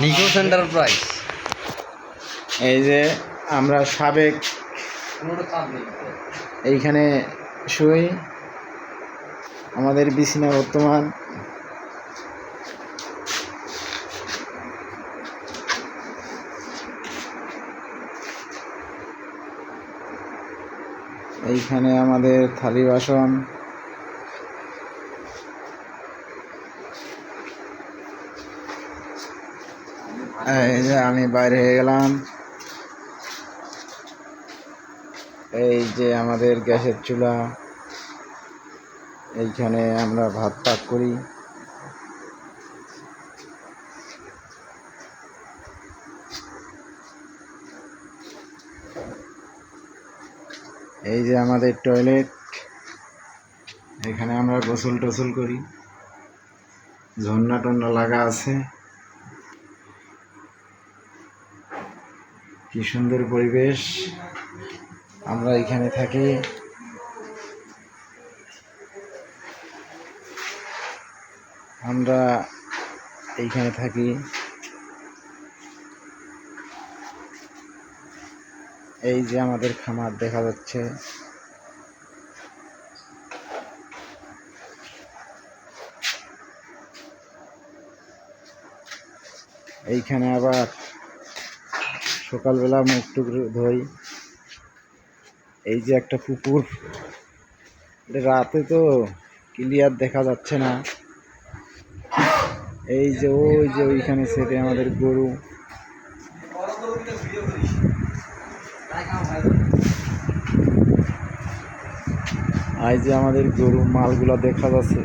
নিকোস enterprise. এই যে আমরা সাবেক এইখানে শুই, আমাদের বিছানা বর্তমান। এইখানে আমাদের থালি বাসন, এই যে আমি বাইরে হয়ে গেলাম। এই যে আমাদের গ্যাসের চুলা, এইখানে আমরা ভাত পাক করি। এই যে আমাদের টয়লেট, এখানে আমরা গোসল টোসল করি, ঝর্ণা টন্না লাগা আছে। কি সুন্দর পরিবেশ, আমরা এখানে থাকি। আমরা এইখানে থাকি। এই যে আমাদের খামার দেখা যাচ্ছে। এইখানে আবার সকালবেলা মুখ টুক ধুই। এই যে একটা পুকুর, রাতে তো ক্লিয়ার দেখা যাচ্ছে না। এই যে ওই যে ওইখানে সেটে আমাদের গরু। এই যে আমাদের গরু মালগুলা দেখা যাচ্ছে।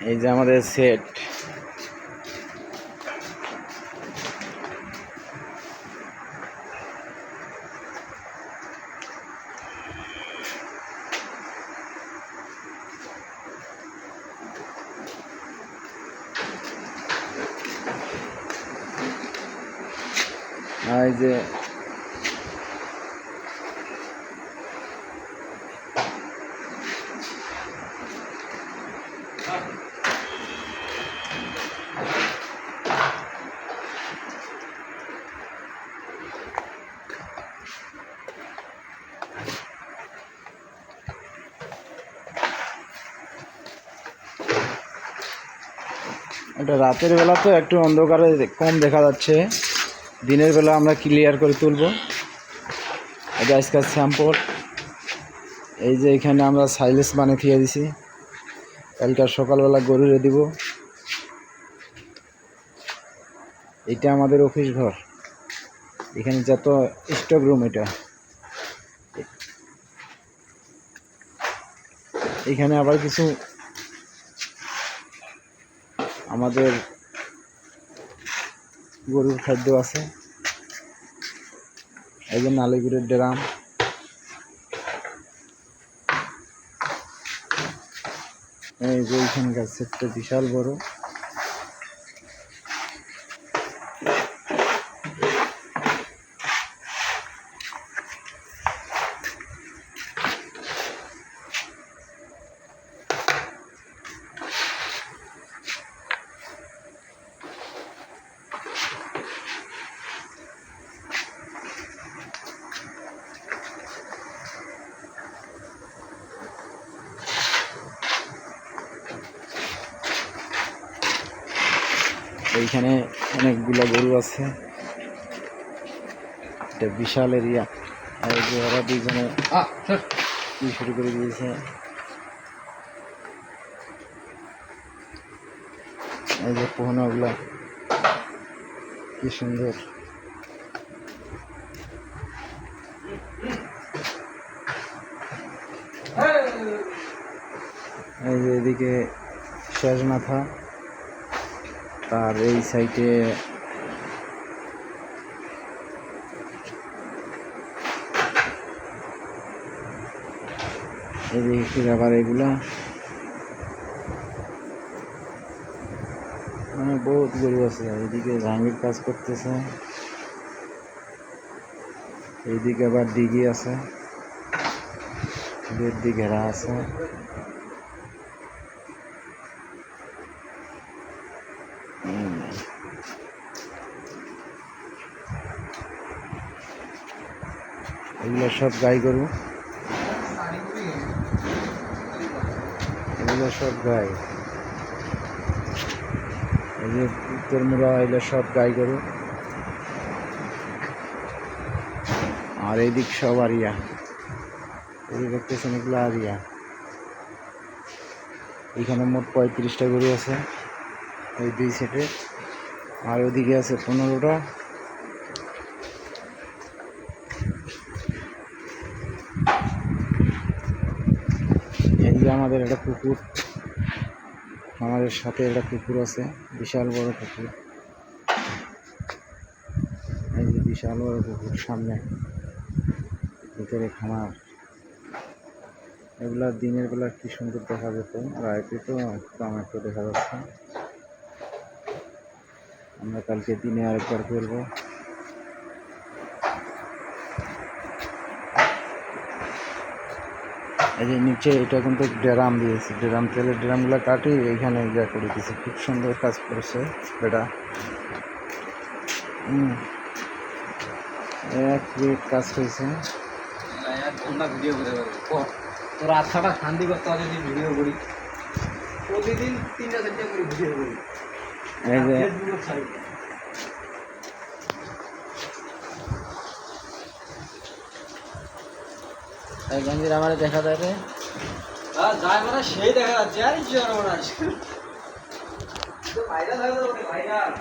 এই যে আমাদের সেট। এই যে এটা রাতের বেলা তো একটু অন্ধকারে কম দেখা যাচ্ছে, দিনের বেলা আমরা ক্লিয়ার করে তুলব। এটা আজকাল শ্যাম্পুর। এই যে এখানে আমরা সাইলেস বানিয়ে দিয়ে দিছি, কালকার সকালবেলা গরুরে দিব। এটা আমাদের অফিস ঘর, এখানে যত স্টক রুম। এটা এখানে আবার কিছু আমাদের গরুর খাদ্য আছে। এই যে নালিগুড়ের ড্রাম। এই যে এইখানকার সেটটা বিশাল বড়। এইখানে অনেকগুলো গরু আছে, এটা বিশাল এরিয়া। এই যে ওরা দুইজনে কি শুরু করে দিয়েছে। এই যে পোহনাগুলা কি সুন্দর। এই যে এদিকে শেষ মাথা, তার এই সাইডে এদিকে আবার এগুলা মানে বহুত গরু আছে। এদিকে জাহাঙ্গীর কাজ করতেছে, এইদিকে আবার ডিগি আছে। গেট দিয়ে ঘেরা আছে। এগুলো সব গাই গরু, এগুলো সব গাই। এই যে উত্তরমুড়া, এগুলো সব গাই গরু। আর এইদিক সব আরিয়া, এই যে দেখতেছেন এগুলো আরিয়া। এখানে মোট 35টা গরু আছে এই দুই সেটে, আর ওদিকে আছে 15টা। এই যে আমাদের একটা পুকুর, আমাদের সাথে একটা পুকুর আছে, বিশাল বড় পুকুর। এই যে বিশাল বড় পুকুর, সামনে ভিতরে খামার। এগুলা দিনের বেলা কি সুন্দর দেখা যেত, রাতে তো একদম একটু দেখা যাচ্ছে। আমরা কালকে দিনে আরেকবার করবো। এই যে নিচে এটা কিন্তু ড্রাম দিয়েছে, ড্রাম, তেলের ড্রামগুলো কাটি এইখানে যা করে দিয়েছে। খুব সুন্দর কাজ করেছে এটা। এক রেট কাজ হয়েছে। ভিডিও করে তোর আচ্ছাটা শান্তি করতে হবে যদি ভিডিও করি, প্রতিদিন 3টা-4টা করে ভিডিও করি। এই যে এই গঞ্জির আমার দেখা যায় রে, যায় মানে সেই দেখা যাচ্ছে আর কি আর মনে আছে ভাইরাল হয়ে যাবে, ভাইরাল।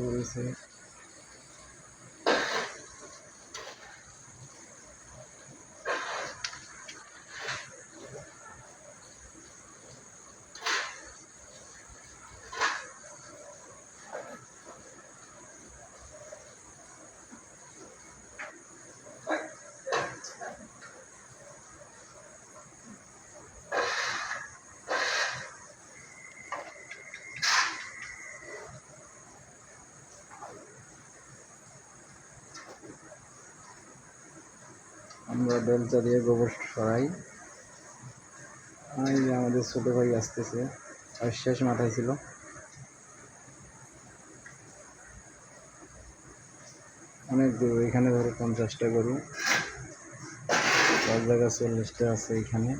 বলেছে আমরা বেলচা দিয়ে গোবর সরাই। এই যে আমাদের ছোট ভাই আসতেছে, আর শেষ মাথায় ছিল। অনেক গরু এখানে, ধরো 50টা গরু, 10 জায়গায় 40টা আছে এখানে।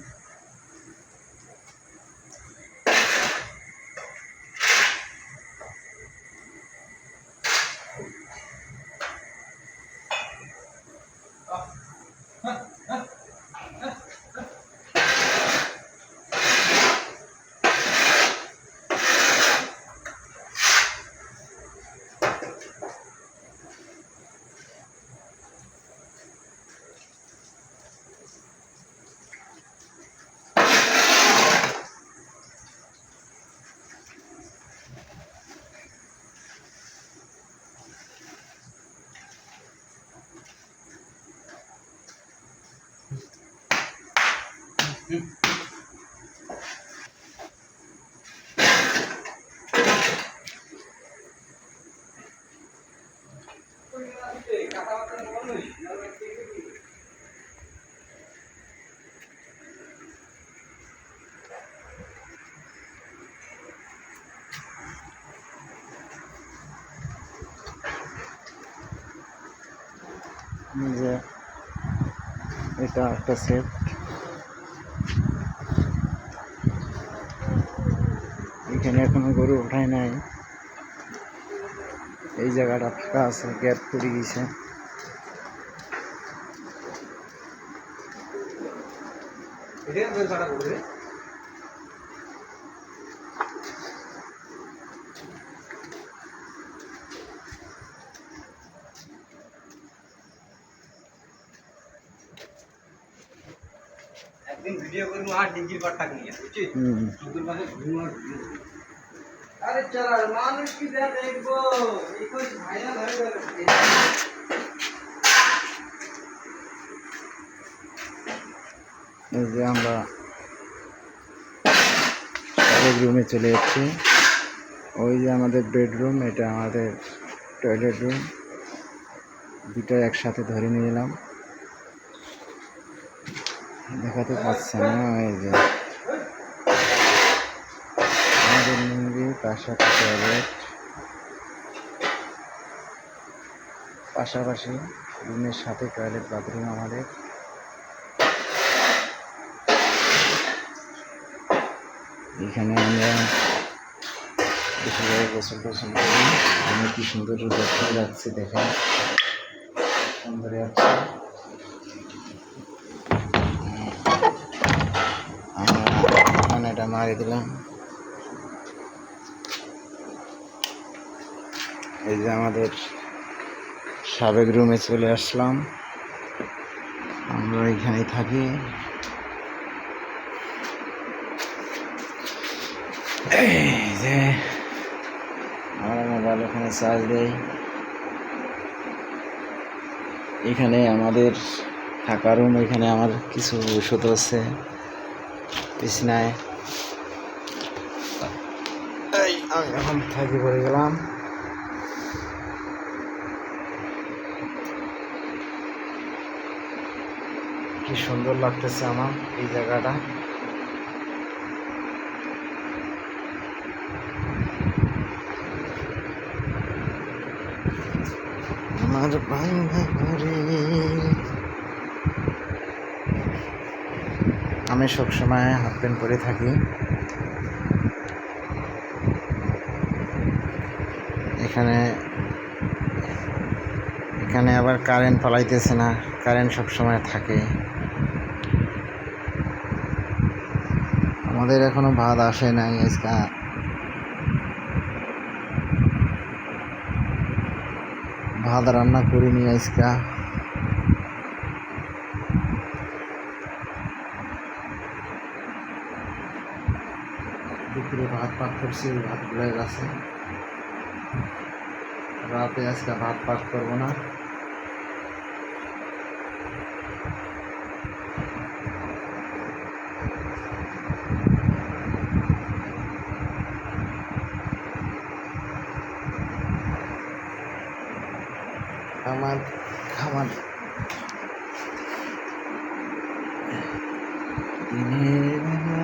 যে এটা একটা সেট, এখানে এখনো গরু ওঠায় নাই। এই জায়গাটা ফাঁকা আছে, গ্যাপ পড়ে গেছে। একদিন ভিডিও করবো আর ডিগ্রি পাট্টা নিয়ে বুঝছিস হুম। নতুন পাশে ঘুমার আরে চল মানুষ কি যা দেখবো এই কোই ভাইরাল হয়ে গেল এই যে আমরা রুমে চলে যাচ্ছি। ওই যে আমাদের বেডরুম, এটা আমাদের টয়লেট রুম, দুটো একসাথে ধরে নিয়ে এলাম, দেখাতে পাচ্ছে না। এই যে আমাদের মুরগি, তার সাথে টয়লেট, পাশাপাশি রুমের সাথে টয়লেট বাথরুম আমাদের। এখানে আমরা বেশিরভাগ গোসল টোসল করি। আমি কি সুন্দর দেখতে যাচ্ছি, দেখেন সুন্দর যাচ্ছে। আমরা এটা মারি দিলাম। এই যে আমাদের সাবেক রুমে চলে আসলাম, আমরা এখানেই থাকি। এই যে আমার মোবাইল ওখানে চার্জ দেই। এখানে আমাদের থাকা রুম, এখানে আমার কিছু ওষুধ আছে বিছনায়। আমি এখন থাকি পড়ে গেলাম। কি সুন্দর লাগতেছে আমার এই জায়গাটা। আমার বাংলা ঘরে আমি সবসময় হাফ প্যান্ট পরে থাকি। এখানে আবার কারেন্ট পালাইতেছে না, কারেন্ট সবসময় থাকে। আমাদের এখনো ভাত আসে নাই, আজকে ভাত রান্না করিনি আজকে। দুপুরে ভাত পাক করছি, ভাত গুলাই গেছে। রাতে আজকে ভাত পাক করবো না। আমার খাবার দিনের বেলা